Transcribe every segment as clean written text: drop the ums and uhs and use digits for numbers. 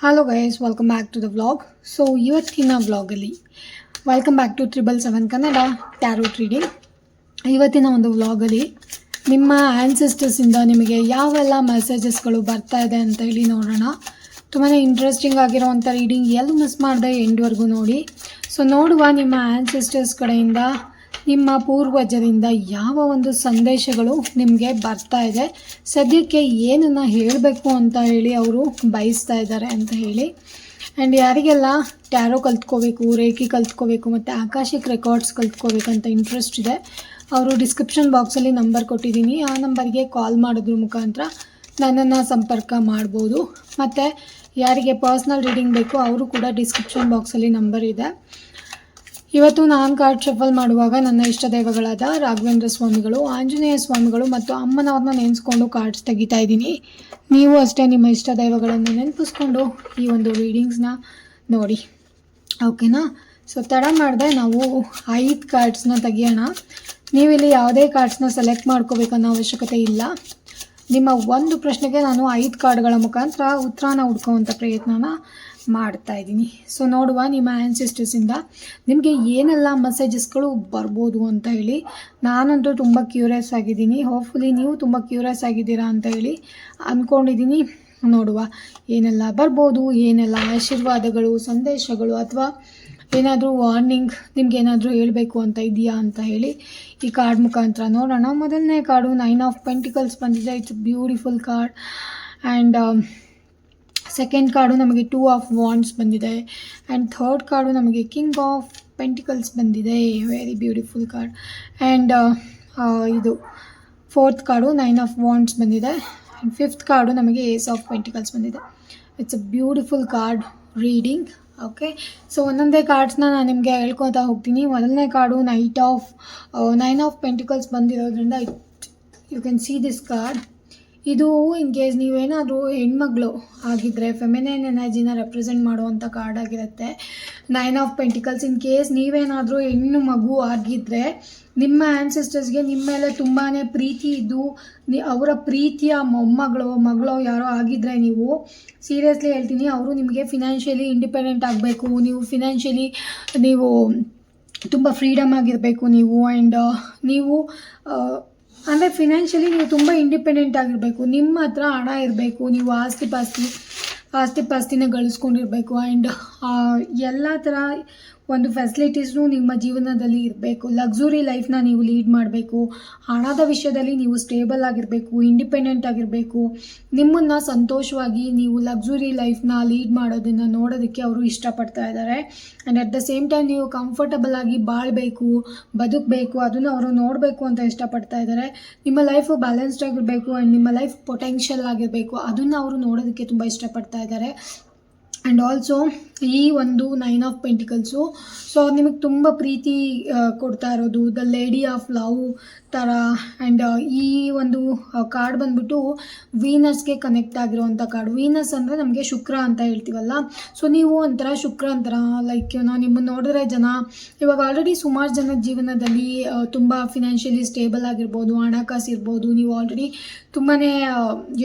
Hello guys, welcome back to the vlog. So ಇವತ್ತಿನ ವ್ಲಾಗಲ್ಲಿ welcome back to 777 Kannada tarot reading. ಇವತ್ತಿನ ಒಂದು ವ್ಲಾಗಲ್ಲಿ ನಿಮ್ಮ ಆ್ಯನ್ಸೆಸ್ಟರ್ಸಿಂದ ನಿಮಗೆ ಯಾವೆಲ್ಲ ಮೆಸೇಜಸ್ಗಳು ಬರ್ತಾ ಇದೆ ಅಂತ ಹೇಳಿ ನೋಡೋಣ. ತುಂಬಾ ಇಂಟ್ರೆಸ್ಟಿಂಗ್ ಆಗಿರೋವಂಥ ರೀಡಿಂಗ್, ಎಲ್ಲೂ ಮಿಸ್ ಮಾಡದೆ ಎಂಡ್ವರೆಗೂ ನೋಡಿ. ಸೊ ನೋಡುವ ನಿಮ್ಮ ಆ್ಯನ್ಸೆಸ್ಟರ್ಸ್ ಕಡೆಯಿಂದ, ನಿಮ್ಮ ಪೂರ್ವಜರಿಂದ ಯಾವ ಒಂದು ಸಂದೇಶಗಳು ನಿಮಗೆ ಬರ್ತಾ ಇದೆ, ಸದ್ಯಕ್ಕೆ ಏನನ್ನು ಹೇಳಬೇಕು ಅಂತ ಹೇಳಿ ಅವರು ಬಯಸ್ತಾ ಇದ್ದಾರೆ ಅಂತ ಹೇಳಿ. ಆ್ಯಂಡ್ ಯಾರಿಗೆಲ್ಲ ಟ್ಯಾರೋ ಕಲ್ತ್ಕೋಬೇಕು, ರೇಖಿ ಕಲ್ತ್ಕೋಬೇಕು ಮತ್ತು ಆಕಾಶಿಕ್ ರೆಕಾರ್ಡ್ಸ್ ಕಲ್ತ್ಕೋಬೇಕಂತ ಇಂಟ್ರೆಸ್ಟ್ ಇದೆ, ಅವರು ಡಿಸ್ಕ್ರಿಪ್ಷನ್ ಬಾಕ್ಸಲ್ಲಿ ನಂಬರ್ ಕೊಟ್ಟಿದ್ದೀನಿ. ಆ ನಂಬರ್ಗೆ ಕಾಲ್ ಮಾಡೋದ್ರ ಮುಖಾಂತರ ನನ್ನನ್ನು ಸಂಪರ್ಕ ಮಾಡ್ಬೋದು. ಮತ್ತು ಯಾರಿಗೆ ಪರ್ಸ್ನಲ್ ರೀಡಿಂಗ್ ಬೇಕು ಅವರು ಕೂಡ ಡಿಸ್ಕ್ರಿಪ್ಷನ್ ಬಾಕ್ಸಲ್ಲಿ ನಂಬರ್ ಇದೆ. ಇವತ್ತು ನಾನು ಕಾರ್ಡ್ ಶಫಲ್ ಮಾಡುವಾಗ ನನ್ನ ಇಷ್ಟ ದೈವಗಳಾದ ರಾಘವೇಂದ್ರ ಸ್ವಾಮಿಗಳು, ಆಂಜನೇಯ ಸ್ವಾಮಿಗಳು ಮತ್ತು ಅಮ್ಮನವ್ರನ್ನ ನೆನೆಸ್ಕೊಂಡು ಕಾರ್ಡ್ಸ್ ತೆಗಿತಾ ಇದ್ದೀನಿ. ನೀವು ಅಷ್ಟೇ ನಿಮ್ಮ ಇಷ್ಟ ದೈವಗಳನ್ನು ನೆನಪಿಸ್ಕೊಂಡು ಈ ಒಂದು ರೀಡಿಂಗ್ಸ್ನ ನೋಡಿ, ಓಕೆನಾ? ಸೊ ತಡ ಮಾಡಿದೆ, ನಾವು 5 ಕಾರ್ಡ್ಸ್ನ ತೆಗಿಯೋಣ. ನೀವಿಲ್ಲಿ ಯಾವುದೇ ಕಾರ್ಡ್ಸ್ನ ಸೆಲೆಕ್ಟ್ ಮಾಡ್ಕೋಬೇಕನ್ನೋ ಅವಶ್ಯಕತೆ ಇಲ್ಲ. ನಿಮ್ಮ ಒಂದು ಪ್ರಶ್ನೆಗೆ ನಾನು 5 ಕಾರ್ಡ್ಗಳ ಮುಖಾಂತರ ಉತ್ತರನ ಹುಡ್ಕೋವಂಥ ಪ್ರಯತ್ನನ ಮಾಡ್ತಾ ಇದ್ದೀನಿ. ಸೊ ನೋಡುವ ನಿಮ್ಮ ಆ್ಯನ್ಸೆಸ್ಟರ್ಸಿಂದ ನಿಮಗೆ ಏನೆಲ್ಲ ಮೆಸೇಜಸ್ಗಳು ಬರ್ಬೋದು ಅಂತ ಹೇಳಿ. ನಾನಂತೂ ತುಂಬ ಕ್ಯೂರಿಯಸ್ ಆಗಿದ್ದೀನಿ. ಹೋಪ್ಫುಲಿ ನೀವು ತುಂಬ ಕ್ಯೂರಿಯಸ್ ಆಗಿದ್ದೀರಾ ಅಂತ ಹೇಳಿ ಅಂದ್ಕೊಂಡಿದ್ದೀನಿ. ನೋಡುವ ಏನೆಲ್ಲ ಬರ್ಬೋದು, ಏನೆಲ್ಲ ಆಶೀರ್ವಾದಗಳು, ಸಂದೇಶಗಳು ಅಥವಾ ಏನಾದರೂ ವಾರ್ನಿಂಗ್ ನಿಮ್ಗೇನಾದರೂ ಹೇಳಬೇಕು ಅಂತ ಇದೆಯಾ ಅಂತ ಹೇಳಿ ಈ ಕಾರ್ಡ್ ಮುಖಾಂತರ ನೋಡೋಣ. ಮೊದಲನೇ ಕಾರ್ಡು 9 ಆಫ್ ಪೆಂಟಿಕಲ್ಸ್ ಬಂದಿದೆ. It's beautiful card. And second card ನಮಗೆ 2 ಆಫ್ ವಾಂಡ್ಸ್ ಬಂದಿದೆ. ಆ್ಯಂಡ್ ಥರ್ಡ್ ಕಾರ್ಡು ನಮಗೆ ಕಿಂಗ್ ಆಫ್ ಪೆಂಟಿಕಲ್ಸ್ ಬಂದಿದೆ. Very beautiful card. ಆ್ಯಂಡ್ ಇದು ಫೋರ್ತ್ ಕಾರ್ಡು 9 ಆಫ್ ವಾಂಡ್ಸ್ ಬಂದಿದೆ. ಆ್ಯಂಡ್ ಫಿಫ್ತ್ ಕಾರ್ಡು ನಮಗೆ ಏಸ್ ಆಫ್ ಪೆಂಟಿಕಲ್ಸ್ ಬಂದಿದೆ. It's a beautiful card reading. Okay, so ಒಂದೊಂದೇ ಕಾರ್ಡ್ಸ್ನ ನಾನು ನಿಮಗೆ ಹೇಳ್ಕೊತಾ ಹೋಗ್ತೀನಿ. ಮೊದಲನೇ ಕಾರ್ಡು 9 ಆಫ್ ಪೆಂಟಿಕಲ್ಸ್ ಬಂದಿರೋದ್ರಿಂದ you can see this card. ಇದು ಇನ್ ಕೇಸ್ ನೀವೇನಾದರೂ ಹೆಣ್ಮಗಳು ಆಗಿದ್ದರೆ ಫೆಮಿನೈನ್ ಎನರ್ಜಿನ ರೆಪ್ರೆಸೆಂಟ್ ಮಾಡುವಂಥ ಕಾರ್ಡ್ ಆಗಿರುತ್ತೆ 9 ಆಫ್ ಪೆಂಟಿಕಲ್ಸ್. ಇನ್ ಕೇಸ್ ನೀವೇನಾದರೂ ಹೆಣ್ಣು ಮಗು ಆಗಿದ್ದರೆ ನಿಮ್ಮ ಆ್ಯನ್ಸೆಸ್ಟರ್ಸ್ಗೆ ನಿಮ್ಮ ಮೇಲೆ ತುಂಬಾ ಪ್ರೀತಿ ಇದ್ದು ಅವರ ಪ್ರೀತಿಯ ಮಗಳೋ ಯಾರೋ ಆಗಿದ್ದರೆ, ನೀವು ಸೀರಿಯಸ್ಲಿ ಹೇಳ್ತೀನಿ, ಅವರು ನಿಮಗೆ ಫಿನಾನ್ಷಿಯಲಿ ಇಂಡಿಪೆಂಡೆಂಟ್ ಆಗಬೇಕು. ನೀವು ಫಿನಾನ್ಷಿಯಲಿ ನೀವು ತುಂಬ ಫ್ರೀಡಮ್ ಆಗಿರಬೇಕು ನೀವು. ಆ್ಯಂಡ್ ನೀವು ಅಂದರೆ ಫಿನಾನ್ಷಿಯಲಿ ನೀವು ತುಂಬ ಇಂಡಿಪೆಂಡೆಂಟ್ ಆಗಿರಬೇಕು. ನಿಮ್ಮ ಹತ್ರ ಹಣ ಇರಬೇಕು. ನೀವು ಆಸ್ತಿ ಪಾಸ್ತಿನ ಗಳಿಸ್ಕೊಂಡಿರಬೇಕು. ಆ್ಯಂಡ್ ಎಲ್ಲ ಥರ ಒಂದು ಫೆಸಿಲಿಟೀಸ್ನು ನಿಮ್ಮ ಜೀವನದಲ್ಲಿ ಇರಬೇಕು. ಲಕ್ಸುರಿ ಲೈಫ್ನ ನೀವು ಲೀಡ್ ಮಾಡಬೇಕು. ಹಣದ ವಿಷಯದಲ್ಲಿ ನೀವು ಸ್ಟೇಬಲ್ ಆಗಿರಬೇಕು, ಇಂಡಿಪೆಂಡೆಂಟ್ ಆಗಿರಬೇಕು. ನಿಮ್ಮನ್ನು ಸಂತೋಷವಾಗಿ ನೀವು ಲಕ್ಸುರಿ ಲೈಫ್ನ ಲೀಡ್ ಮಾಡೋದನ್ನು ನೋಡೋದಕ್ಕೆ ಅವರು ಇಷ್ಟಪಡ್ತಾ ಇದ್ದಾರೆ. And at the same time ನೀವು ಕಂಫರ್ಟಬಲ್ ಆಗಿ ಬಾಳಬೇಕು, ಬದುಕಬೇಕು, ಅದನ್ನು ಅವರು ನೋಡಬೇಕು ಅಂತ ಇಷ್ಟಪಡ್ತಾ ಇದ್ದಾರೆ. ನಿಮ್ಮ ಲೈಫು ಬ್ಯಾಲೆನ್ಸ್ಡ್ ಆಗಿರಬೇಕು ಆ್ಯಂಡ್ ನಿಮ್ಮ ಲೈಫ್ ಪೊಟೆನ್ಷಿಯಲ್ ಆಗಿರಬೇಕು, ಅದನ್ನು ಅವರು ನೋಡೋದಕ್ಕೆ ತುಂಬ ಇಷ್ಟಪಡ್ತಾ ಇದ್ದಾರೆ. ಆ್ಯಂಡ್ ಆಲ್ಸೋ ಈ ಒಂದು 9 ಆಫ್ ಪೆಂಟಿಕಲ್ಸು, ಸೊ ಅವ್ರು ನಿಮಗೆ ತುಂಬ ಪ್ರೀತಿ ಕೊಡ್ತಾ ಇರೋದು ದ ಲೇಡಿ ಆಫ್ ಲವ್ ಥರ. ಆ್ಯಂಡ್ ಈ ಒಂದು ಕಾರ್ಡ್ ಬಂದ್ಬಿಟ್ಟು ವೀನಸ್ಗೆ ಕನೆಕ್ಟ್ ಆಗಿರೋವಂಥ ಕಾರ್ಡ್. ವೀನಸ್ ಅಂದರೆ ನಮಗೆ ಶುಕ್ರ ಅಂತ ಹೇಳ್ತೀವಲ್ಲ, ಸೊ ನೀವು ಒಂಥರ ಶುಕ್ರ ಅಂತರ. ಲೈಕ್ ನಿಮ್ಮನ್ನು ನೋಡಿದ್ರೆ ಜನ ಇವಾಗ ಆಲ್ರೆಡಿ ಸುಮಾರು ಜನದ ಜೀವನದಲ್ಲಿ ತುಂಬ ಫಿನಾನ್ಷಿಯಲಿ ಸ್ಟೇಬಲ್ ಆಗಿರ್ಬೋದು, ಹಣಕಾಸು ಇರ್ಬೋದು. ನೀವು ಆಲ್ರೆಡಿ ತುಂಬಾ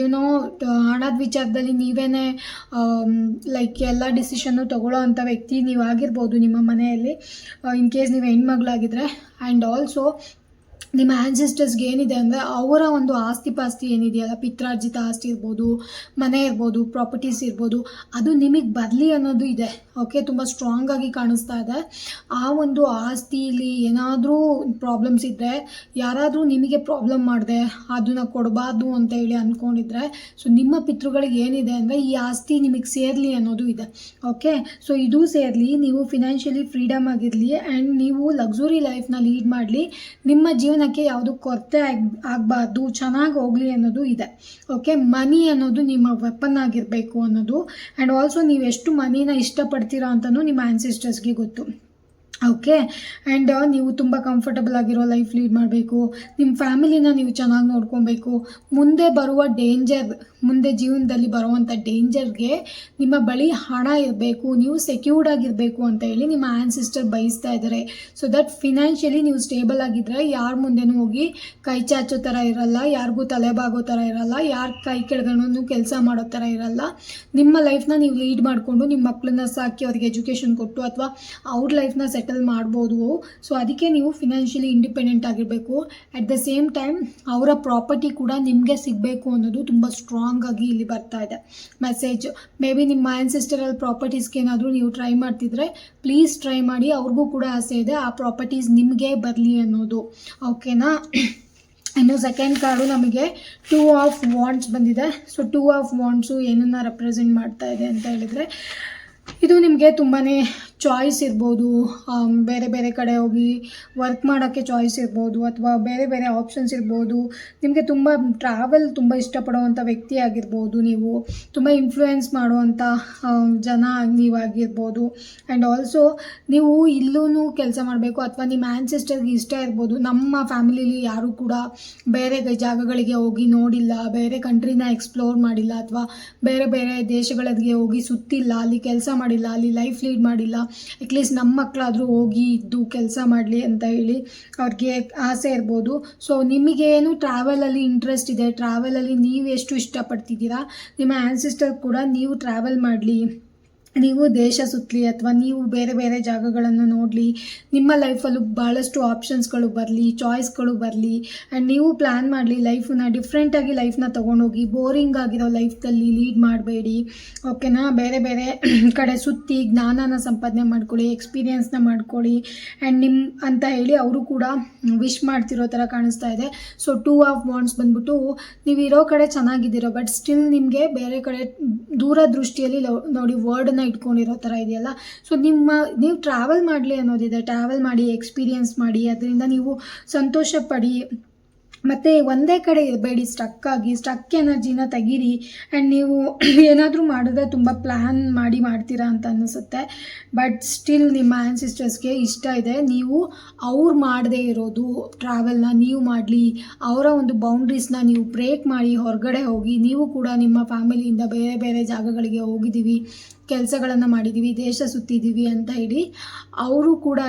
ಹಣದ ವಿಚಾರದಲ್ಲಿ ನೀವೇ ಲೈಕ್ ಎಲ್ಲ ಡಿಸಿಷನ್ನು ತಗೊಳ್ಳೋ ಅಂಥ ವ್ಯಕ್ತಿ ನೀವು ಆಗಿರ್ಬೋದು ನಿಮ್ಮ ಮನೆಯಲ್ಲಿ, ಇನ್ ಕೇಸ್ ನೀವು ಹೆಣ್ಮಗಳಾಗಿದ್ದರೆ. ಆ್ಯಂಡ್ ಆಲ್ಸೋ ನಿಮ್ಮ ಆ್ಯನ್ಸೆಸ್ಟರ್ಸ್ಗೆ ಏನಿದೆ ಅಂದರೆ ಅವರ ಒಂದು ಆಸ್ತಿ ಪಾಸ್ತಿ ಏನಿದೆಯಲ್ಲ, ಪಿತ್ರಾರ್ಜಿತ ಆಸ್ತಿ ಇರ್ಬೋದು, ಮನೆ ಇರ್ಬೋದು, ಪ್ರಾಪರ್ಟೀಸ್ ಇರ್ಬೋದು, ಅದು ನಿಮಗೆ ಬರಲಿ ಅನ್ನೋದು ಇದೆ. ಓಕೆ, ತುಂಬ ಸ್ಟ್ರಾಂಗಾಗಿ ಕಾಣಿಸ್ತಾ ಇದೆ. ಆ ಒಂದು ಆಸ್ತಿಲಿ ಏನಾದರೂ ಪ್ರಾಬ್ಲಮ್ಸ್ ಇದ್ದರೆ, ಯಾರಾದರೂ ನಿಮಗೆ ಪ್ರಾಬ್ಲಮ್ ಮಾಡಿದೆ ಅದನ್ನು ಕೊಡಬಾರ್ದು ಅಂತ ಹೇಳಿ ಅಂದ್ಕೊಂಡಿದ್ರೆ, ಸೊ ನಿಮ್ಮ ಪಿತೃಗಳಿಗೆ ಏನಿದೆ ಅಂದರೆ ಈ ಆಸ್ತಿ ನಿಮಗೆ ಸೇರಲಿ ಅನ್ನೋದು ಇದೆ. ಓಕೆ, ಸೊ ಇದು ಸೇರಲಿ, ನೀವು ಫಿನಾನ್ಷಿಯಲಿ ಫ್ರೀಡಮ್ ಆಗಿರಲಿ ಆ್ಯಂಡ್ ನೀವು ಲಕ್ಸುರಿ ಲೈಫ್ನ ಲೀಡ್ ಮಾಡಲಿ, ನಿಮ್ಮ ಜೀವನಕ್ಕೆ ಯಾವುದು ಕೊರತೆ ಆಗಬಾರ್ದು, ಚೆನ್ನಾಗಿ ಹೋಗಲಿ ಅನ್ನೋದು ಇದೆ. ಓಕೆ, ಮನಿ ಅನ್ನೋದು ನಿಮ್ಮ ವೆಪನ್ ಆಗಿರಬೇಕು ಅನ್ನೋದು. ಆ್ಯಂಡ್ ಆಲ್ಸೋ ನೀವು ಎಷ್ಟು ಮನಿನ ಇಷ್ಟಪಡ್ತೀರಾ ಅಂತಲೂ ನಿಮ್ಮ ಆ್ಯನ್ಸೆಸ್ಟರ್ಸ್ಗೆ ಗೊತ್ತು. ಓಕೆ, ಆ್ಯಂಡ್ ನೀವು ತುಂಬ ಕಂಫರ್ಟಬಲ್ ಆಗಿರೋ ಲೈಫ್ ಲೀಡ್ ಮಾಡಬೇಕು. ನಿಮ್ಮ ಫ್ಯಾಮಿಲಿನ ನೀವು ಚೆನ್ನಾಗಿ ನೋಡ್ಕೊಬೇಕು. ಮುಂದೆ ಬರುವ ಡೇಂಜರ್ ಮುಂದೆ ಜೀವನದಲ್ಲಿ ಬರುವಂಥ ಡೇಂಜರ್ಗೆ ನಿಮ್ಮ ಬಳಿ ಹಣ ಇರಬೇಕು, ನೀವು ಸೆಕ್ಯೂರ್ಡ್ ಆಗಿರಬೇಕು ಅಂತ ಹೇಳಿ ನಿಮ್ಮ ಆ್ಯನ್ಸಿಸ್ಟರ್ ಬಯಸ್ತಾ ಇದ್ದಾರೆ. ಸೊ ದಟ್ ಫಿನಾನ್ಷಿಯಲಿ ನೀವು ಸ್ಟೇಬಲ್ ಆಗಿದ್ದರೆ ಯಾರ ಮುಂದೆನೂ ಹೋಗಿ ಕೈ ಚಾಚೋ ಥರ ಇರಲ್ಲ, ಯಾರಿಗೂ ತಲೆಬಾಗೋ ಥರ ಇರಲ್ಲ, ಯಾರ ಕೈ ಕೆಳಗಡೆ ಕೆಲಸ ಮಾಡೋ ಥರ ಇರಲ್ಲ. ನಿಮ್ಮ ಲೈಫ್ನ ನೀವು ಲೀಡ್ ಮಾಡಿಕೊಂಡು ನಿಮ್ಮ ಮಕ್ಕಳನ್ನ ಸಾಕಿ ಅವ್ರಿಗೆ ಎಜುಕೇಷನ್ ಕೊಟ್ಟು ಅಥವಾ ಅವ್ರ ಲೈಫ್ನ ಸೆಟಲ್ ಮಾಡ್ಬೋದು. ಸೊ ಅದಕ್ಕೆ ನೀವು ಫಿನಾನ್ಷಿಯಲಿ ಇಂಡಿಪೆಂಡೆಂಟ್ ಆಗಿರಬೇಕು. ಅಟ್ ದ ಸೇಮ್ ಟೈಮ್ ಅವರ ಪ್ರಾಪರ್ಟಿ ಕೂಡ ನಿಮಗೆ ಸಿಗಬೇಕು ಅನ್ನೋದು ತುಂಬ ಸ್ಟ್ರಾಂಗ್ ಆಗಿ ಇಲ್ಲಿ ಬರ್ತಾ ಇದೆ ಮೆಸೇಜ್. ಮೇ ಬಿ ನಿಮ್ಮ ಆ್ಯನ್ಸಿಸ್ಟರಲ್ ಪ್ರಾಪರ್ಟೀಸ್ಗೆ ಏನಾದರೂ ನೀವು ಟ್ರೈ ಮಾಡ್ತಿದ್ರೆ ಪ್ಲೀಸ್ ಟ್ರೈ ಮಾಡಿ, ಅವ್ರಿಗೂ ಕೂಡ ಆಸೆ ಇದೆ ಆ ಪ್ರಾಪರ್ಟೀಸ್ ನಿಮಗೆ ಬರಲಿ ಅನ್ನೋದು. ಓಕೆನಾ. ಇನ್ನು ಸೆಕೆಂಡ್ ಕಾರ್ಡು ನಮಗೆ 2 ಆಫ್ ವಾಂಡ್ಸ್ ಬಂದಿದೆ. ಸೊ 2 ಆಫ್ ವಾಂಡ್ಸು ಏನನ್ನು ರೆಪ್ರೆಸೆಂಟ್ ಮಾಡ್ತಾ ಇದೆ ಅಂತ ಹೇಳಿದರೆ, ಇದು ನಿಮಗೆ ತುಂಬಾ ಚಾಯ್ಸ್ ಇರ್ಬೋದು, ಬೇರೆ ಬೇರೆ ಕಡೆ ಹೋಗಿ ವರ್ಕ್ ಮಾಡೋಕ್ಕೆ ಚಾಯ್ಸ್ ಇರ್ಬೋದು, ಅಥವಾ ಬೇರೆ ಬೇರೆ ಆಪ್ಷನ್ಸ್ ಇರ್ಬೋದು. ನಿಮಗೆ ತುಂಬ ಟ್ರಾವೆಲ್ ತುಂಬ ಇಷ್ಟಪಡುವಂಥ ವ್ಯಕ್ತಿ ಆಗಿರ್ಬೋದು, ನೀವು ತುಂಬ ಇನ್ಫ್ಲೂಯೆನ್ಸ್ ಮಾಡುವಂಥ ಜನ ನೀವಾಗಿರ್ಬೋದು. ಆ್ಯಂಡ್ ಆಲ್ಸೋ ನೀವು ಇಲ್ಲೂ ಕೆಲಸ ಮಾಡಬೇಕು, ಅಥವಾ ನಿಮ್ಮ ಆ್ಯನ್ಸಿಸ್ಟರ್ಗೆ ಇಷ್ಟ ಇರ್ಬೋದು. ನಮ್ಮ ಫ್ಯಾಮಿಲಿಲಿ ಯಾರೂ ಕೂಡ ಬೇರೆ ಜಾಗಗಳಿಗೆ ಹೋಗಿ ನೋಡಿಲ್ಲ, ಬೇರೆ ಕಂಟ್ರಿನ ಎಕ್ಸ್ಪ್ಲೋರ್ ಮಾಡಿಲ್ಲ, ಅಥವಾ ಬೇರೆ ಬೇರೆ ದೇಶಗಳಿಗೆ ಹೋಗಿ ಸುತ್ತಿಲ್ಲ, ಅಲ್ಲಿ ಕೆಲಸ ಮಾಡಿಲ್ಲ, ಅಲ್ಲಿ ಲೈಫ್ ಲೀಡ್ ಮಾಡಿಲ್ಲ. ಅಟ್ಲೀಸ್ಟ್ ನಮ್ಮ ಮಕ್ಕಳಾದರೂ ಹೋಗಿ ಇದ್ದು ಕೆಲಸ ಮಾಡಲಿ ಅಂತ ಹೇಳಿ ಅವ್ರಿಗೆ ಆಸೆ ಇರ್ಬೋದು. ಸೊ ನಿಮಗೇನು ಟ್ರಾವೆಲಲ್ಲಿ ಇಂಟ್ರೆಸ್ಟ್ ಇದೆ, ಟ್ರಾವೆಲಲ್ಲಿ ನೀವು ಎಷ್ಟು ಇಷ್ಟಪಡ್ತಿದ್ದೀರಾ, ನಿಮ್ಮ ಆ್ಯನ್ಸಿಸ್ಟರ್ ಕೂಡ ನೀವು ಟ್ರಾವೆಲ್ ಮಾಡಲಿ, ನೀವು ದೇಶ ಸುತ್ತಲಿ, ಅಥವಾ ನೀವು ಬೇರೆ ಬೇರೆ ಜಾಗಗಳನ್ನು ನೋಡಲಿ, ನಿಮ್ಮ ಲೈಫಲ್ಲೂ ಭಾಳಷ್ಟು ಆಪ್ಷನ್ಸ್ಗಳು ಬರಲಿ, ಚಾಯ್ಸ್ಗಳು ಬರಲಿ. ಆ್ಯಂಡ್ ನೀವು ಪ್ಲ್ಯಾನ್ ಮಾಡಲಿ, ಲೈಫನ್ನ ಡಿಫ್ರೆಂಟಾಗಿ ಲೈಫ್ನ ತೊಗೊಂಡೋಗಿ ಬೋರಿಂಗ್ ಆಗಿರೋ ಲೈಫಲ್ಲಿ ಲೀಡ್ ಮಾಡಬೇಡಿ. ಓಕೆನಾ. ಬೇರೆ ಬೇರೆ ಕಡೆ ಸುತ್ತಿ ಜ್ಞಾನನ ಸಂಪಾದನೆ ಮಾಡ್ಕೊಳ್ಳಿ, ಎಕ್ಸ್ಪೀರಿಯೆನ್ಸ್ನ ಮಾಡ್ಕೊಳ್ಳಿ. ಆ್ಯಂಡ್ ನಿಮ್ಮ ಅಂತ ಹೇಳಿ ಅವರು ಕೂಡ ವಿಶ್ ಮಾಡ್ತಿರೋ ಥರ ಕಾಣಿಸ್ತಾ ಇದೆ. ಸೊ 2 ಆಫ್ ವಾಂಡ್ಸ್ ಬಂದ್ಬಿಟ್ಟು ನೀವು ಇರೋ ಕಡೆ ಚೆನ್ನಾಗಿದ್ದೀರೋ, ಬಟ್ ಸ್ಟಿಲ್ ನಿಮಗೆ ಬೇರೆ ಕಡೆ ದೂರದೃಷ್ಟಿಯಲ್ಲಿ ನೋಡಿ ವರ್ಡನ್ನ ಇಟ್ಕೊಂಡಿರೋ ಥರ ಇದೆಯಲ್ಲ. ಸೊ ನೀವು ಟ್ರಾವೆಲ್ ಮಾಡಲಿ ಅನ್ನೋದಿದೆ. ಟ್ರಾವೆಲ್ ಮಾಡಿ, ಎಕ್ಸ್ಪೀರಿಯೆನ್ಸ್ ಮಾಡಿ, ಅದರಿಂದ ನೀವು ಸಂತೋಷ ಪಡಿ. ಮತ್ತು ಒಂದೇ ಕಡೆ ಇರಬೇಡಿ, ಸ್ಟಕ್ ಎನರ್ಜಿನ ತೆಗೀರಿ. ಆ್ಯಂಡ್ ನೀವು ಏನಾದರೂ ಮಾಡಿದ್ರೆ ತುಂಬ ಪ್ಲ್ಯಾನ್ ಮಾಡ್ತೀರಾ ಅಂತ ಅನ್ನಿಸುತ್ತೆ, ಬಟ್ ಸ್ಟಿಲ್ ನಿಮ್ಮ ಆ್ಯನ್ಸಿಸ್ಟರ್ಸ್ಗೆ ಇಷ್ಟ ಇದೆ ನೀವು ಅವ್ರು ಮಾಡದೇ ಇರೋದು ಟ್ರಾವೆಲ್ನ ನೀವು ಮಾಡಲಿ. ಅವರ ಒಂದು ಬೌಂಡ್ರೀಸ್ನ ನೀವು ಬ್ರೇಕ್ ಮಾಡಿ ಹೊರಗಡೆ ಹೋಗಿ, ನೀವು ಕೂಡ ನಿಮ್ಮ ಫ್ಯಾಮಿಲಿಯಿಂದ ಬೇರೆ ಬೇರೆ ಜಾಗಗಳಿಗೆ ಹೋಗಿದ್ದೀವಿ, ಕೆಲಸಗಳನ್ನು ಮಾಡಿದ್ದೀವಿ, ದೇಶ ಸುತ್ತಿದ್ದೀವಿ ಅಂತ ಹೇಳಿ ಅವರು ಕೂಡ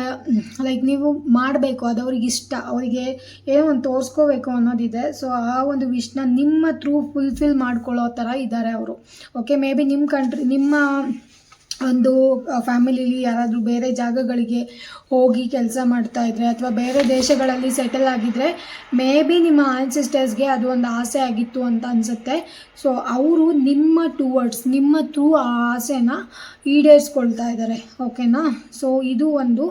ಲೈಕ್ ನೀವು ಮಾಡಬೇಕು. ಅದು ಅವ್ರಿಗೆ ಇಷ್ಟ, ಅವರಿಗೆ ಏನೋ ಒಂದು ತೋರಿಸ್ಕೋಬೇಕು ಅನ್ನೋದಿದೆ. ಸೊ ಆ ಒಂದು ವಿಷ್ನ ನಿಮ್ಮ ಥ್ರೂ ಫುಲ್ಫಿಲ್ ಮಾಡ್ಕೊಳ್ಳೋ ಥರ ಇದ್ದಾರೆ ಅವರು. ಓಕೆ. ಮೇ ಬಿ ನಿಮ್ಮ ಒಂದು ಫ್ಯಾಮಿಲಿಲಿ ಯಾರಾದರೂ ಬೇರೆ ಜಾಗಗಳಿಗೆ ಹೋಗಿ ಕೆಲಸ ಮಾಡ್ತಾಯಿದ್ರೆ, ಅಥವಾ ಬೇರೆ ದೇಶಗಳಲ್ಲಿ ಸೆಟಲ್ ಆಗಿದ್ದರೆ, ಮೇ ಬಿ ನಿಮ್ಮ ಆ್ಯನ್ಸಿಸ್ಟರ್ಸ್ಗೆ ಅದು ಒಂದು ಆಸೆ ಆಗಿತ್ತು ಅಂತ ಅನಿಸುತ್ತೆ. ಸೊ ಅವರು ನಿಮ್ಮ ಥ್ರೂ ಆ ಆಸೆನ ಈಡೇರಿಸ್ಕೊಳ್ತಾ ಇದ್ದಾರೆ. ಓಕೆನಾ. ಸೊ ಇದು ಒಂದು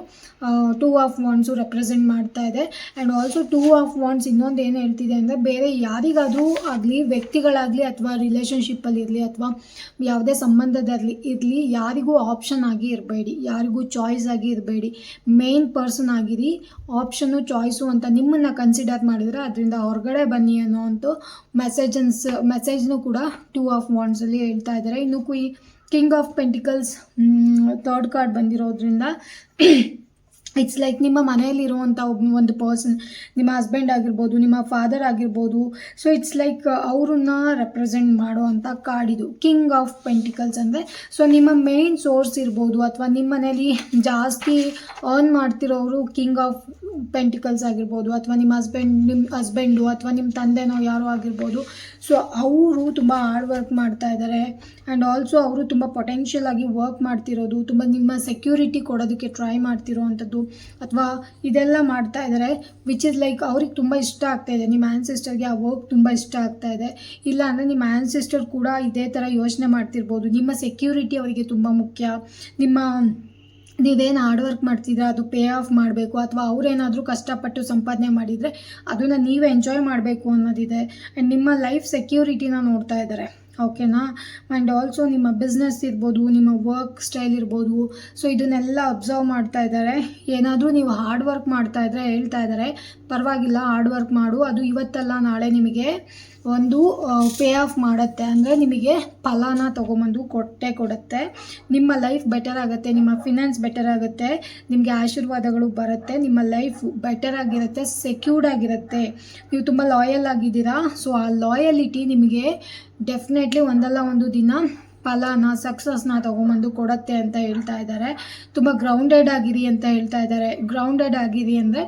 2 ಆಫ್ ವಾಂಡ್ಸು ರೆಪ್ರೆಸೆಂಟ್ ಮಾಡ್ತಾ ಇದೆ. ಆ್ಯಂಡ್ ಆಲ್ಸೋ 2 ಆಫ್ ವಾಂಡ್ಸ್ ಇನ್ನೊಂದು ಏನು ಹೇಳ್ತಿದೆ ಅಂದರೆ, ಬೇರೆ ಯಾರಿಗಾದರೂ ಆಗಲಿ, ವ್ಯಕ್ತಿಗಳಾಗಲಿ, ಅಥವಾ ರಿಲೇಷನ್ಶಿಪ್ಪಲ್ಲಿ ಇರಲಿ, ಅಥವಾ ಯಾವುದೇ ಸಂಬಂಧದಲ್ಲಿ ಇರಲಿ, ಯಾರಿಗೂ ಆಪ್ಷನ್ ಆಗಿ ಇರಬೇಡಿ, ಯಾರಿಗೂ ಚಾಯ್ಸ್ ಆಗಿ ಇರಬೇಡಿ. ಮೇನ್ ಪರ್ಸನ್ ಆಗಿರಿ. ಆಪ್ಷನ್ನು ಚಾಯ್ಸು ಅಂತ ನಿಮ್ಮನ್ನು ಕನ್ಸಿಡರ್ ಮಾಡಿದರೆ ಅದರಿಂದ ಹೊರಗಡೆ ಬನ್ನಿ ಅನ್ನೋ ಅಂತು ಮೆಸೇಜ್ನೂ ಕೂಡ 2 ಆಫ್ ವಾಂಡ್ಸಲ್ಲಿ ಹೇಳ್ತಾ ಇದ್ದಾರೆ. ಇನ್ನು king of pentacles 3rd card ಬಂದಿರೋದ್ರಿಂದ ಇಟ್ಸ್ ಲೈಕ್ ನಿಮ್ಮ ಮನೆಯಲ್ಲಿರುವಂಥ ಒಂದು ಪರ್ಸನ್, ನಿಮ್ಮ ಹಸ್ಬೆಂಡ್ ಆಗಿರ್ಬೋದು, ನಿಮ್ಮ ಫಾದರ್ ಆಗಿರ್ಬೋದು. ಸೊ ಇಟ್ಸ್ ಲೈಕ್ ಅವ್ರನ್ನ ರೆಪ್ರೆಸೆಂಟ್ ಮಾಡುವಂಥ ಕಾರ್ಡ್ ಇದು ಕಿಂಗ್ ಆಫ್ ಪೆಂಟಿಕಲ್ಸ್ ಅಂದರೆ. ಸೊ ನಿಮ್ಮ ಮೇನ್ ಸೋರ್ಸ್ ಇರ್ಬೋದು, ಅಥವಾ ನಿಮ್ಮ ಮನೇಲಿ ಜಾಸ್ತಿ ಅರ್ನ್ ಮಾಡ್ತಿರೋರು ಕಿಂಗ್ ಆಫ್ ಪೆಂಟಿಕಲ್ಸ್ ಆಗಿರ್ಬೋದು, ಅಥವಾ ನಿಮ್ಮ ಹಸ್ಬೆಂಡು ಅಥವಾ ನಿಮ್ಮ ತಂದೆನೋ ಯಾರೋ ಆಗಿರ್ಬೋದು. ಸೊ ಅವರು ತುಂಬ ಹಾರ್ಡ್ ವರ್ಕ್ ಮಾಡ್ತಾ ಇದ್ದಾರೆ. ಆ್ಯಂಡ್ ಆಲ್ಸೋ ಅವರು ತುಂಬ ಪೊಟೆನ್ಷಿಯಲ್ ಆಗಿ ವರ್ಕ್ ಮಾಡ್ತಿರೋದು, ತುಂಬ ನಿಮ್ಮ ಸೆಕ್ಯೂರಿಟಿ ಕೊಡೋದಕ್ಕೆ ಟ್ರೈ ಮಾಡ್ತಿರೋ ಅಂಥದ್ದು, ಅಥವಾ ಇದೆಲ್ಲ ಮಾಡ್ತಾ ಇದ್ದಾರೆ. ವಿಚ್ ಇಸ್ ಲೈಕ್ ಅವ್ರಿಗೆ ತುಂಬ ಇಷ್ಟ ಆಗ್ತಾ ಇದೆ. ನಿಮ್ಮ ಆ್ಯನ್ಸಿಸ್ಟರ್ಗೆ ಆ ವರ್ಕ್ ತುಂಬ ಇಷ್ಟ ಆಗ್ತಾ ಇದೆ. ಇಲ್ಲ ಅಂದರೆ ನಿಮ್ಮ ಆ್ಯನ್ಸಿಸ್ಟರ್ ಕೂಡ ಇದೇ ಥರ ಯೋಚನೆ ಮಾಡ್ತಿರ್ಬೋದು. ನಿಮ್ಮ ಸೆಕ್ಯೂರಿಟಿ ಅವರಿಗೆ ತುಂಬ ಮುಖ್ಯ. ನೀವೇನು ಹಾರ್ಡ್ ವರ್ಕ್ ಮಾಡ್ತಿದ್ರೆ ಅದು ಪೇ ಆಫ್ ಮಾಡಬೇಕು, ಅಥವಾ ಅವರೇನಾದರೂ ಕಷ್ಟಪಟ್ಟು ಸಂಪಾದನೆ ಮಾಡಿದರೆ ಅದನ್ನು ನೀವೇ ಎಂಜಾಯ್ ಮಾಡಬೇಕು ಅನ್ನೋದಿದೆ. ಆ್ಯಂಡ್ ನಿಮ್ಮ ಲೈಫ್ ಸೆಕ್ಯೂರಿಟಿನ ನೋಡ್ತಾ ಇದ್ದಾರೆ. ಓಕೆನಾ. ಆ್ಯಂಡ್ ಆಲ್ಸೋ ನಿಮ್ಮ ಬಿಸ್ನೆಸ್ ಇರ್ಬೋದು, ನಿಮ್ಮ ವರ್ಕ್ ಸ್ಟೈಲ್ ಇರ್ಬೋದು. ಸೊ ಇದನ್ನೆಲ್ಲ ಅಬ್ಸರ್ವ್ ಮಾಡ್ತಾ ಇದ್ದಾರೆ. ಏನಾದರೂ ನೀವು ಹಾರ್ಡ್ ವರ್ಕ್ ಮಾಡ್ತಾಯಿದ್ರೆ ಹೇಳ್ತಾ ಇದ್ದಾರೆ, ಪರವಾಗಿಲ್ಲ ಹಾರ್ಡ್ ವರ್ಕ್ ಮಾಡು, ಅದು ಇವತ್ತಲ್ಲ ನಾಳೆ ನಿಮಗೆ ಒಂದು ಪೇ ಆಫ್ ಮಾಡುತ್ತೆ. ಅಂದರೆ ನಿಮಗೆ ಫಲನ ತೊಗೊಂಬಂದು ಕೊಡುತ್ತೆ. ನಿಮ್ಮ ಲೈಫ್ ಬೆಟರ್ ಆಗುತ್ತೆ, ನಿಮ್ಮ ಫಿನಾನ್ಸ್ ಬೆಟರ್ ಆಗುತ್ತೆ, ನಿಮಗೆ ಆಶೀರ್ವಾದಗಳು ಬರುತ್ತೆ, ನಿಮ್ಮ ಲೈಫ್ ಬೆಟರ್ ಆಗಿರುತ್ತೆ, ಸೆಕ್ಯೂರ್ಡ್ ಆಗಿರುತ್ತೆ. ನೀವು ತುಂಬ ಲಾಯಲ್ ಆಗಿದ್ದೀರಾ. ಸೊ ಆ ಲಾಯಲಿಟಿ ನಿಮಗೆ ಡೆಫಿನೆಟ್ಲಿ ಒಂದಲ್ಲ ಒಂದು ದಿನ ಫಲನ ಸಕ್ಸಸ್ನ ತೊಗೊಂಬಂದು ಕೊಡುತ್ತೆ ಅಂತ ಹೇಳ್ತಾ ಇದ್ದಾರೆ. ತುಂಬ ಗ್ರೌಂಡೆಡ್ ಆಗಿರಿ ಅಂತ ಹೇಳ್ತಾ ಇದ್ದಾರೆ. ಗ್ರೌಂಡೆಡ್ ಆಗಿರಿ ಅಂದರೆ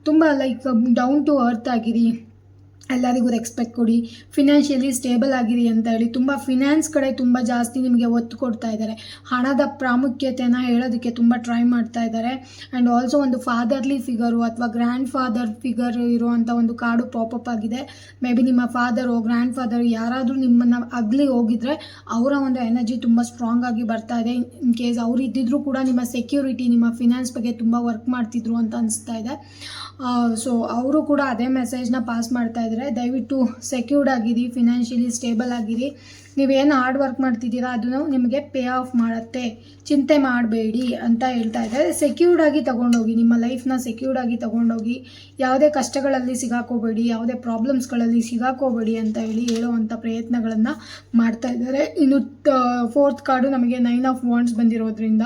ತುಂಬ ಲೈಕ್ ಡೌನ್ ಟು ಅರ್ತ್ ಆಗಿರಿ, ಎಲ್ಲರಿಗೂ ರೆಸ್ಪೆಕ್ಟ್ ಕೊಡಿ, ಫಿನಾನ್ಷಿಯಲಿ ಸ್ಟೇಬಲ್ ಆಗಿರಿ ಅಂತ ಹೇಳಿ ತುಂಬ ಫಿನಾನ್ಸ್ ಕಡೆ ತುಂಬ ಜಾಸ್ತಿ ನಿಮಗೆ ಒತ್ತು ಕೊಡ್ತಾ ಇದ್ದಾರೆ. ಹಣದ ಪ್ರಾಮುಖ್ಯತೆನ ಹೇಳೋದಕ್ಕೆ ತುಂಬ ಟ್ರೈ ಮಾಡ್ತಾ ಇದ್ದಾರೆ. ಆ್ಯಂಡ್ ಆಲ್ಸೋ ಒಂದು ಫಾದರ್ಲಿ ಫಿಗರು ಅಥವಾ ಗ್ರ್ಯಾಂಡ್ ಫಾದರ್ ಫಿಗರ್ ಇರುವಂಥ ಒಂದು ಕಾರ್ಡು ಪಾಪಪ್ ಆಗಿದೆ. ಮೇ ಬಿ ನಿಮ್ಮ ಫಾದರು ಗ್ರ್ಯಾಂಡ್ ಫಾದರ್ ಯಾರಾದರೂ ನಿಮ್ಮನ್ನು ಅಗಲಿ ಹೋಗಿದ್ರೆ ಅವರ ಒಂದು ಎನರ್ಜಿ ತುಂಬ ಸ್ಟ್ರಾಂಗ್ ಆಗಿ ಬರ್ತಾ ಇದೆ. ಇನ್ ಕೇಸ್ ಅವ್ರು ಇದ್ದಿದ್ರೂ ಕೂಡ ನಿಮ್ಮ ಸೆಕ್ಯೂರಿಟಿ, ನಿಮ್ಮ ಫಿನಾನ್ಸ್ ಬಗ್ಗೆ ತುಂಬ ವರ್ಕ್ ಮಾಡ್ತಿದ್ರು ಅಂತ ಅನಿಸ್ತಾ ಇದೆ. ಸೊ ಅವರು ಕೂಡ ಅದೇ ಮೆಸೇಜ್ನ ಪಾಸ್ ಮಾಡ್ತಾ ಇದ್ದಾರೆ. ದಯವಿಟ್ಟು ಸೆಕ್ಯೂರ್ಡ್ ಆಗಿರಿ, ಫಿನಾನ್ಷಿಯಲಿ ಸ್ಟೇಬಲ್ ಆಗಿರಿ. ನೀವೇನು ಹಾರ್ಡ್ ವರ್ಕ್ ಮಾಡ್ತಿದ್ದೀರಾ ಅದನ್ನು ನಿಮಗೆ ಪೇ ಆಫ್ ಮಾಡುತ್ತೆ, ಚಿಂತೆ ಮಾಡಬೇಡಿ ಅಂತ ಹೇಳ್ತಾ ಇದ್ದಾರೆ. ಸೆಕ್ಯೂರ್ಡ್ ಆಗಿ ತೊಗೊಂಡೋಗಿ, ನಿಮ್ಮ ಲೈಫ್ನ ಸೆಕ್ಯೂರ್ಡ್ ಆಗಿ ತೊಗೊಂಡೋಗಿ, ಯಾವುದೇ ಕಷ್ಟಗಳಲ್ಲಿ ಸಿಗಾಕೋಬೇಡಿ, ಯಾವುದೇ ಪ್ರಾಬ್ಲಮ್ಸ್ಗಳಲ್ಲಿ ಸಿಗಾಕೋಬೇಡಿ ಅಂತ ಹೇಳುವಂಥ ಪ್ರಯತ್ನಗಳನ್ನು ಮಾಡ್ತಾ ಇದ್ದಾರೆ. ಇನ್ನು 4th ಕಾರ್ಡು ನಮಗೆ 9 ಆಫ್ ವಾಂಡ್ಸ್ ಬಂದಿರೋದ್ರಿಂದ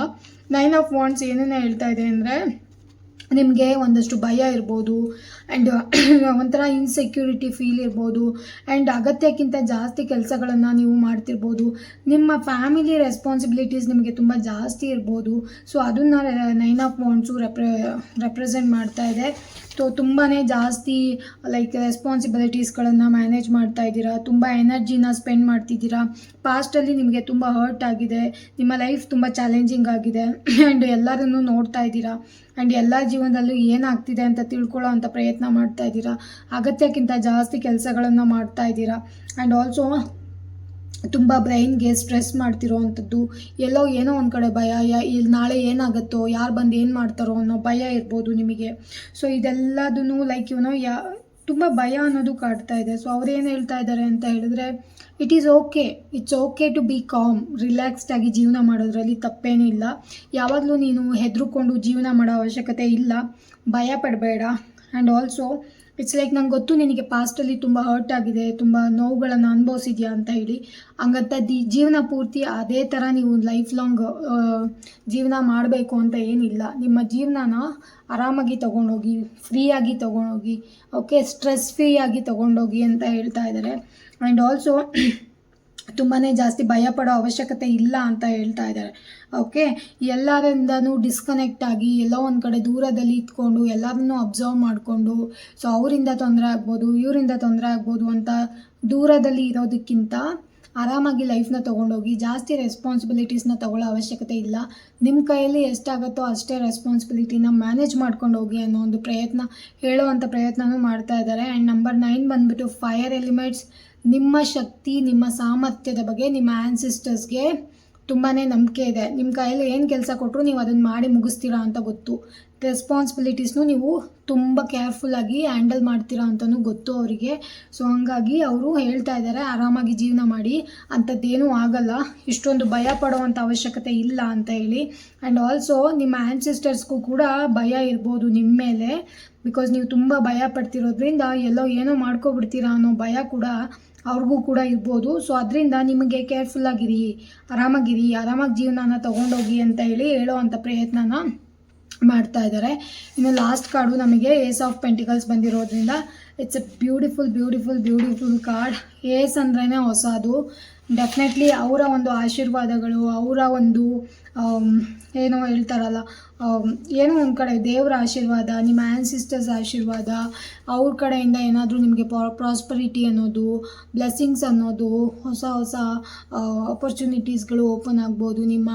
9 ಆಫ್ ವಾಂಡ್ಸ್ ಏನನ್ನ ಹೇಳ್ತಾ ಇದೆ ಅಂದರೆ ನಿಮಗೆ ಒಂದಷ್ಟು ಭಯ ಇರ್ಬೋದು, ಆ್ಯಂಡ್ ಒಂಥರ ಇನ್ಸೆಕ್ಯೂರಿಟಿ ಫೀಲ್ ಇರ್ಬೋದು, ಆ್ಯಂಡ್ ಅಗತ್ಯಕ್ಕಿಂತ ಜಾಸ್ತಿ ಕೆಲಸಗಳನ್ನು ನೀವು ಮಾಡ್ತಿರ್ಬೋದು. ನಿಮ್ಮ ಫ್ಯಾಮಿಲಿ ರೆಸ್ಪಾನ್ಸಿಬಿಲಿಟೀಸ್ ನಿಮಗೆ ತುಂಬ ಜಾಸ್ತಿ ಇರ್ಬೋದು. ಸೊ ಅದನ್ನು 9 ಆಫ್ ವಾಂಡ್ಸು ರೆಪ್ರೆಸೆಂಟ್ ಮಾಡ್ತಾ ಇದೆ. ಸೊ ತುಂಬಾ ಜಾಸ್ತಿ ಲೈಕ್ ರೆಸ್ಪಾನ್ಸಿಬಿಲಿಟೀಸ್ಗಳನ್ನು ಮ್ಯಾನೇಜ್ ಮಾಡ್ತಾ ಇದ್ದೀರಾ, ತುಂಬ ಎನರ್ಜಿನ ಸ್ಪೆಂಡ್ ಮಾಡ್ತಿದ್ದೀರಾ. ಪಾಸ್ಟಲ್ಲಿ ನಿಮಗೆ ತುಂಬ ಹರ್ಟ್ ಆಗಿದೆ, ನಿಮ್ಮ ಲೈಫ್ ತುಂಬ ಚಾಲೆಂಜಿಂಗ್ ಆಗಿದೆ, ಆ್ಯಂಡ್ ಎಲ್ಲರನ್ನೂ ನೋಡ್ತಾ ಇದ್ದೀರಾ, ಆ್ಯಂಡ್ ಎಲ್ಲ ಜೀವನದಲ್ಲೂ ಏನಾಗ್ತಿದೆ ಅಂತ ತಿಳ್ಕೊಳ್ಳೋ ಅಂಥ ಪ್ರಯತ್ನ ಮಾಡ್ತಾ ಇದ್ದೀರಾ. ಅಗತ್ಯಕ್ಕಿಂತ ಜಾಸ್ತಿ ಕೆಲಸಗಳನ್ನು ಮಾಡ್ತಾ ಇದ್ದೀರಾ. ಆ್ಯಂಡ್ ಆಲ್ಸೋ ತುಂಬ ಬ್ರೈನ್ಗೆ ಸ್ಟ್ರೆಸ್ ಮಾಡ್ತಿರೋ ಅಂಥದ್ದು, ಎಲ್ಲೋ ಏನೋ ಒಂದು ಕಡೆ ಭಯ, ಇಲ್ಲಿ ನಾಳೆ ಏನಾಗುತ್ತೋ, ಯಾರು ಬಂದು ಏನು ಮಾಡ್ತಾರೋ ಅನ್ನೋ ಭಯ ಇರ್ಬೋದು ನಿಮಗೆ. ಸೊ ಇದೆಲ್ಲದೂ ಲೈಕ್ ತುಂಬ ಭಯ ಅನ್ನೋದು ಕಾಡ್ತಾ ಇದೆ. ಸೊ ಅವ್ರೇನು ಹೇಳ್ತಾ ಇದ್ದಾರೆ ಅಂತ ಹೇಳಿದ್ರೆ, it's okay to be calm, relaxed ಆಗಿ ಜೀವನ ಮಾಡೋದ್ರಲ್ಲಿ ತಪ್ಪೇನೂ ಇಲ್ಲ. ಯಾವಾಗಲೂ ನೀನು ಹೆದರ್ಕೊಂಡು ಜೀವನ ಮಾಡೋ ಅವಶ್ಯಕತೆ ಇಲ್ಲ, ಭಯ ಪಡಬೇಡ. ಆ್ಯಂಡ್ ಆಲ್ಸೋ ಇಟ್ಸ್ ಲೈಕ್ ನಂಗೆ ಗೊತ್ತು ನಿನಗೆ ಪಾಸ್ಟಲ್ಲಿ ತುಂಬ ಹರ್ಟ್ ಆಗಿದೆ, ತುಂಬ ನೋವುಗಳನ್ನು ಅನುಭವಿಸಿದ್ಯಾ ಅಂತ ಹೇಳಿ. ಹಂಗಂತ ಜೀವನ ಪೂರ್ತಿ ಅದೇ ಥರ ನೀವು ಲೈಫ್ ಲಾಂಗ್ ಜೀವನ ಮಾಡಬೇಕು ಅಂತ ಏನಿಲ್ಲ. ನಿಮ್ಮ ಜೀವನನ ಆರಾಮಾಗಿ ತೊಗೊಂಡೋಗಿ, ಫ್ರೀಯಾಗಿ ತೊಗೊಂಡೋಗಿ, ಓಕೆ, ಸ್ಟ್ರೆಸ್ ಫ್ರೀಯಾಗಿ ತೊಗೊಂಡೋಗಿ ಅಂತ ಹೇಳ್ತಾ ಇದ್ದಾರೆ. ಆ್ಯಂಡ್ ಆಲ್ಸೋ ತುಂಬಾ ಜಾಸ್ತಿ ಭಯಪಡೋ ಅವಶ್ಯಕತೆ ಇಲ್ಲ ಅಂತ ಹೇಳ್ತಾ ಇದ್ದಾರೆ. ಓಕೆ, ಎಲ್ಲರಿಂದನೂ ಡಿಸ್ಕನೆಕ್ಟ್ ಆಗಿ ಎಲ್ಲೋ ಒಂದು ಕಡೆ ದೂರದಲ್ಲಿ ಇದ್ಕೊಂಡು ಎಲ್ಲರನ್ನೂ ಅಬ್ಸರ್ವ್ ಮಾಡಿಕೊಂಡು, ಸೊ ಅವರಿಂದ ತೊಂದರೆ ಆಗ್ಬೋದು, ಇವರಿಂದ ತೊಂದರೆ ಆಗ್ಬೋದು ಅಂತ ದೂರದಲ್ಲಿ ಇರೋದಕ್ಕಿಂತ ಆರಾಮಾಗಿ ಲೈಫ್ನ ತೊಗೊಂಡೋಗಿ ಜಾಸ್ತಿ ರೆಸ್ಪಾನ್ಸಿಬಿಲಿಟೀಸ್ನ ತೊಗೊಳ್ಳೋ ಅವಶ್ಯಕತೆ ಇಲ್ಲ. ನಿಮ್ಮ ಕೈಯಲ್ಲಿ ಎಷ್ಟಾಗುತ್ತೋ ಅಷ್ಟೇ ರೆಸ್ಪಾನ್ಸಿಬಿಲಿಟಿನ ಮ್ಯಾನೇಜ್ ಮಾಡ್ಕೊಂಡು ಹೋಗಿ ಅನ್ನೋ ಒಂದು ಹೇಳುವಂಥ ಪ್ರಯತ್ನನೂ ಮಾಡ್ತಾ ಇದ್ದಾರೆ. ಆ್ಯಂಡ್ ನಂಬರ್ 9 ಬಂದುಬಿಟ್ಟು ಫೈರ್ ಎಲಿಮೆಂಟ್ಸ್. ನಿಮ್ಮ ಶಕ್ತಿ, ನಿಮ್ಮ ಸಾಮರ್ಥ್ಯದ ಬಗ್ಗೆ ನಿಮ್ಮ ಆ್ಯನ್ಸಿಸ್ಟರ್ಸ್ಗೆ ತುಂಬಾ ನಂಬಿಕೆ ಇದೆ. ನಿಮ್ಮ ಕೈಯಲ್ಲಿ ಏನು ಕೆಲಸ ಕೊಟ್ಟರು ನೀವು ಅದನ್ನು ಮಾಡಿ ಮುಗಿಸ್ತೀರಾ ಅಂತ ಗೊತ್ತು. ರೆಸ್ಪಾನ್ಸಿಬಿಲಿಟೀಸ್ನು ನೀವು ತುಂಬ ಕೇರ್ಫುಲ್ಲಾಗಿ ಹ್ಯಾಂಡಲ್ ಮಾಡ್ತೀರಾ ಅಂತಲೂ ಗೊತ್ತು ಅವರಿಗೆ. ಸೊ ಹಂಗಾಗಿ ಅವರು ಹೇಳ್ತಾ ಇದ್ದಾರೆ, ಆರಾಮಾಗಿ ಜೀವನ ಮಾಡಿ, ಅಂಥದ್ದೇನೂ ಆಗಲ್ಲ, ಇಷ್ಟೊಂದು ಭಯ ಪಡುವಂಥ ಅವಶ್ಯಕತೆ ಇಲ್ಲ ಅಂತ ಹೇಳಿ. ಆ್ಯಂಡ್ ಆಲ್ಸೋ ನಿಮ್ಮ ಆ್ಯನ್ಸಿಸ್ಟರ್ಸ್ಗೂ ಕೂಡ ಭಯ ಇರ್ಬೋದು ನಿಮ್ಮ ಮೇಲೆ, ಬಿಕಾಸ್ ನೀವು ತುಂಬ ಭಯ ಪಡ್ತಿರೋದ್ರಿಂದ ಎಲ್ಲೋ ಏನೋ ಮಾಡ್ಕೊಬಿಡ್ತೀರಾ ಅನ್ನೋ ಭಯ ಕೂಡ ಅವ್ರಿಗೂ ಕೂಡ ಇರ್ಬೋದು. ಸೊ ಅದರಿಂದ ನಿಮಗೆ ಕೇರ್ಫುಲ್ಲಾಗಿರಿ, ಆರಾಮಾಗಿ ಜೀವನನ ತೊಗೊಂಡೋಗಿ ಅಂತ ಹೇಳೋ ಅಂಥ ಪ್ರಯತ್ನನ ಮಾಡ್ತಾ ಇದ್ದಾರೆ. ಇನ್ನು ಲಾಸ್ಟ್ ಕಾರ್ಡು ನಮಗೆ ಏಸ್ ಆಫ್ ಪೆಂಟಿಕಲ್ಸ್ ಬಂದಿರೋದ್ರಿಂದ ಇಟ್ಸ್ ಎ ಬ್ಯೂಟಿಫುಲ್ ಕಾರ್ಡ್. ಏಸ್ ಅಂದ್ರೇ ಹೊಸದು. ಡೆಫಿನೆಟ್ಲಿ ಅವರ ಒಂದು ಆಶೀರ್ವಾದಗಳು, ಅವರ ಒಂದು ಏನೋ ಹೇಳ್ತಾರಲ್ಲ, ಏನೋ ಒಂದು ಕಡೆ ದೇವರ ಆಶೀರ್ವಾದ, ನಿಮ್ಮ ಆ್ಯನ್ಸಿಸ್ಟರ್ಸ್ ಆಶೀರ್ವಾದ, ಅವ್ರ ಕಡೆಯಿಂದ ಏನಾದರೂ ನಿಮಗೆ ಪ್ರಾಸ್ಪರಿಟಿ ಅನ್ನೋದು, ಬ್ಲೆಸ್ಸಿಂಗ್ಸ್ ಅನ್ನೋದು, ಹೊಸ ಆಪರ್ಚುನಿಟೀಸ್ಗಳು ಓಪನ್ ಆಗ್ಬೋದು. ನಿಮ್ಮ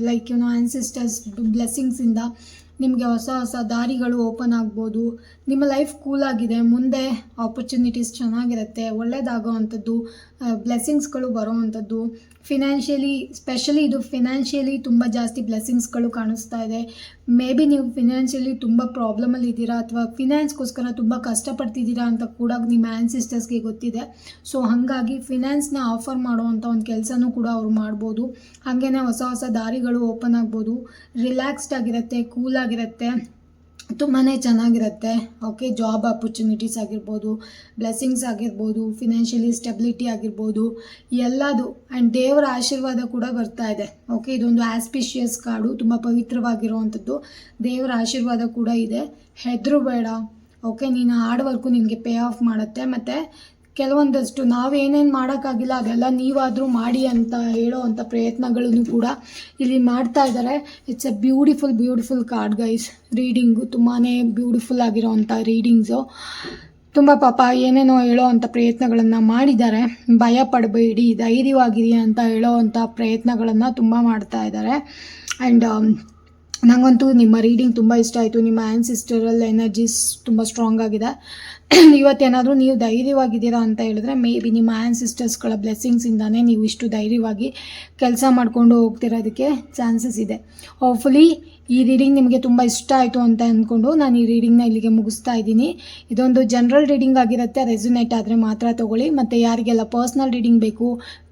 ಲೈಕ್ ಆ್ಯನ್ಸಿಸ್ಟರ್ಸ್ ಬ್ಲೆಸ್ಸಿಂಗ್ಸಿಂದ ನಿಮಗೆ ಹೊಸ ದಾರಿಗಳು ಓಪನ್ ಆಗ್ಬೋದು. ನಿಮ್ಮ ಲೈಫ್ ಕೂಲಾಗಿದೆ, ಮುಂದೆ ಆಪರ್ಚುನಿಟೀಸ್ ಚೆನ್ನಾಗಿರುತ್ತೆ, ಒಳ್ಳೆಯದಾಗೋ ಅಂಥದ್ದು, ಬ್ಲೆಸ್ಸಿಂಗ್ಸ್ಗಳು ಬರೋ ಅಂಥದ್ದು. ಸ್ಪೆಷಲಿ ಇದು ಫಿನಾನ್ಷಿಯಲಿ ತುಂಬ ಜಾಸ್ತಿ ಬ್ಲೆಸ್ಸಿಂಗ್ಸ್ಗಳು ಕಾಣಿಸ್ತಾ ಇದೆ. ಮೇ ಬಿ ನೀವು ಫಿನಾನ್ಷಿಯಲಿ ತುಂಬ ಪ್ರಾಬ್ಲಮಲ್ಲಿ ಇದ್ದೀರಾ, ಅಥವಾ ಫಿನಾನ್ಸ್ಗೋಸ್ಕರ ತುಂಬ ಕಷ್ಟಪಡ್ತಿದ್ದೀರಾ ಅಂತ ಕೂಡ ನಿಮ್ಮ ಆ್ಯನ್ಸಿಸ್ಟರ್ಸ್ಗೆ ಗೊತ್ತಿದೆ. ಸೊ ಹಾಗಾಗಿ ಫಿನಾನ್ಸ್ನ ಆಫರ್ ಮಾಡುವಂಥ ಒಂದು ಕೆಲಸನೂ ಕೂಡ ಅವರು ಮಾಡ್ಬೋದು. ಹಾಗೇ ಹೊಸ ದಾರಿಗಳು ಓಪನ್ ಆಗ್ಬೋದು. ರಿಲ್ಯಾಕ್ಸ್ಡ್ ಆಗಿರುತ್ತೆ, ಕೂಲಾಗಿರುತ್ತೆ, ತುಂಬಾ ಚೆನ್ನಾಗಿರುತ್ತೆ. ಓಕೆ, ಜಾಬ್ ಆಪರ್ಚುನಿಟೀಸ್ ಆಗಿರ್ಬೋದು, ಬ್ಲೆಸ್ಸಿಂಗ್ಸ್ ಆಗಿರ್ಬೋದು, ಫಿನಾನ್ಷಿಯಲಿ ಸ್ಟೆಬಿಲಿಟಿ ಆಗಿರ್ಬೋದು, ಎಲ್ಲದು. ಆ್ಯಂಡ್ ದೇವರ ಆಶೀರ್ವಾದ ಕೂಡ ಬರ್ತಾ ಇದೆ. ಓಕೆ, ಇದೊಂದು ಆಸ್ಪಿಷಿಯಸ್ ಕಾರ್ಡು, ತುಂಬ ಪವಿತ್ರವಾಗಿರುವಂಥದ್ದು. ದೇವರ ಆಶೀರ್ವಾದ ಕೂಡ ಇದೆ. ಹೆದರು ಬೇಡ. ಓಕೆ, ನೀನು ಹಾರ್ಡ್ ವರ್ಕು ನಿನಗೆ ಪೇ ಆಫ್ ಮಾಡುತ್ತೆ. ಮತ್ತು ಕೆಲವೊಂದಷ್ಟು ನಾವೇನೇನು ಮಾಡೋಕ್ಕಾಗಿಲ್ಲ ಅದೆಲ್ಲ ನೀವಾದರೂ ಮಾಡಿ ಅಂತ ಹೇಳೋ ಅಂಥ ಪ್ರಯತ್ನಗಳನ್ನು ಕೂಡ ಇಲ್ಲಿ ಮಾಡ್ತಾ ಇದ್ದಾರೆ. It's A beautiful card guys. Reading ತುಂಬಾ ಬ್ಯೂಟಿಫುಲ್ ಆಗಿರೋ ಅಂಥ ರೀಡಿಂಗ್ಸು. ತುಂಬ ಪಾಪ ಏನೇನೋ ಹೇಳೋ ಅಂಥ ಪ್ರಯತ್ನಗಳನ್ನು ಮಾಡಿದ್ದಾರೆ. ಭಯ ಪಡಬೇಡಿ, ಧೈರ್ಯವಾಗಿರಿ ಅಂತ ಹೇಳೋ ಅಂಥ ಪ್ರಯತ್ನಗಳನ್ನು ತುಂಬ ಮಾಡ್ತಾ ಇದ್ದಾರೆ. ಆ್ಯಂಡ್ ನನಗಂತೂ ನಿಮ್ಮ ರೀಡಿಂಗ್ ತುಂಬ ಇಷ್ಟ ಆಯಿತು. ನಿಮ್ಮ ಆ್ಯನ್ಸಿಸ್ಟರಲ್ ಎನರ್ಜೀಸ್ ತುಂಬ ಸ್ಟ್ರಾಂಗ್ ಆಗಿದೆ. ಇವತ್ತೇನಾದರೂ ನೀವು ಧೈರ್ಯವಾಗಿದ್ದೀರಾ ಅಂತ ಹೇಳಿದ್ರೆ ಮೇ ಬಿ ನಿಮ್ಮ ಆ್ಯನ್ಸಿಸ್ಟರ್ಸ್ಗಳ ಬ್ಲೆಸ್ಸಿಂಗ್ಸಿಂದಾನೇ ನೀವು ಇಷ್ಟು ಧೈರ್ಯವಾಗಿ ಕೆಲಸ ಮಾಡಿಕೊಂಡು ಹೋಗ್ತಿರೋದಕ್ಕೆ ಚಾನ್ಸಸ್ ಇದೆ. ಹೋಪ್ಫುಲಿ ಈ ರೀಡಿಂಗ್ ನಿಮಗೆ ತುಂಬ ಇಷ್ಟ ಆಯಿತು ಅಂತ ಅಂದ್ಕೊಂಡು ನಾನು ಈ ರೀಡಿಂಗ್ನ ಇಲ್ಲಿಗೆ ಮುಗಿಸ್ತಾ ಇದ್ದೀನಿ. ಇದೊಂದು ಜನರಲ್ ರೀಡಿಂಗ್ ಆಗಿರುತ್ತೆ. ರೆಸೊನೇಟ್ ಆದರೆ ಮಾತ್ರ ತೊಗೊಳ್ಳಿ. ಮತ್ತು ಯಾರಿಗೆಲ್ಲ ಪರ್ಸ್ನಲ್ ರೀಡಿಂಗ್ ಬೇಕು,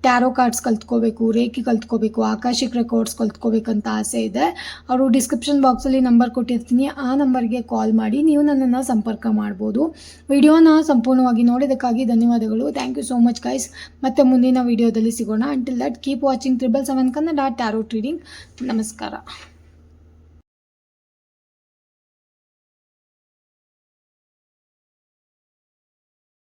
ಟ್ಯಾರೋ ಕಾರ್ಡ್ಸ್ ಕಲ್ತ್ಕೋಬೇಕು, ರೇಖಿ ಕಲ್ತ್ಕೋಬೇಕು, ಆಕಾಶಿಕ್ ರೆಕಾರ್ಡ್ಸ್ ಕಲ್ತ್ಕೋಬೇಕಂತ ಆಸೆ ಇದೆ, ಅವರು ಡಿಸ್ಕ್ರಿಪ್ಷನ್ ಬಾಕ್ಸಲ್ಲಿ ನಂಬರ್ ಕೊಟ್ಟಿರ್ತೀನಿ. ಆ ನಂಬರ್ಗೆ ಕಾಲ್ ಮಾಡಿ ನೀವು ನನ್ನನ್ನು ಸಂಪರ್ಕ ಮಾಡ್ಬೋದು. ವಿಡಿಯೋನ ಸಂಪೂರ್ಣವಾಗಿ ನೋಡೋದಕ್ಕಾಗಿ ಧನ್ಯವಾದಗಳು. Thank you so much guys. ಮತ್ತೆ ಮುಂದಿನ ವಿಡಿಯೋದಲ್ಲಿ ಸಿಗೋಣ. Until that keep watching 777 Kannada tarot reading. ನಮಸ್ಕಾರ.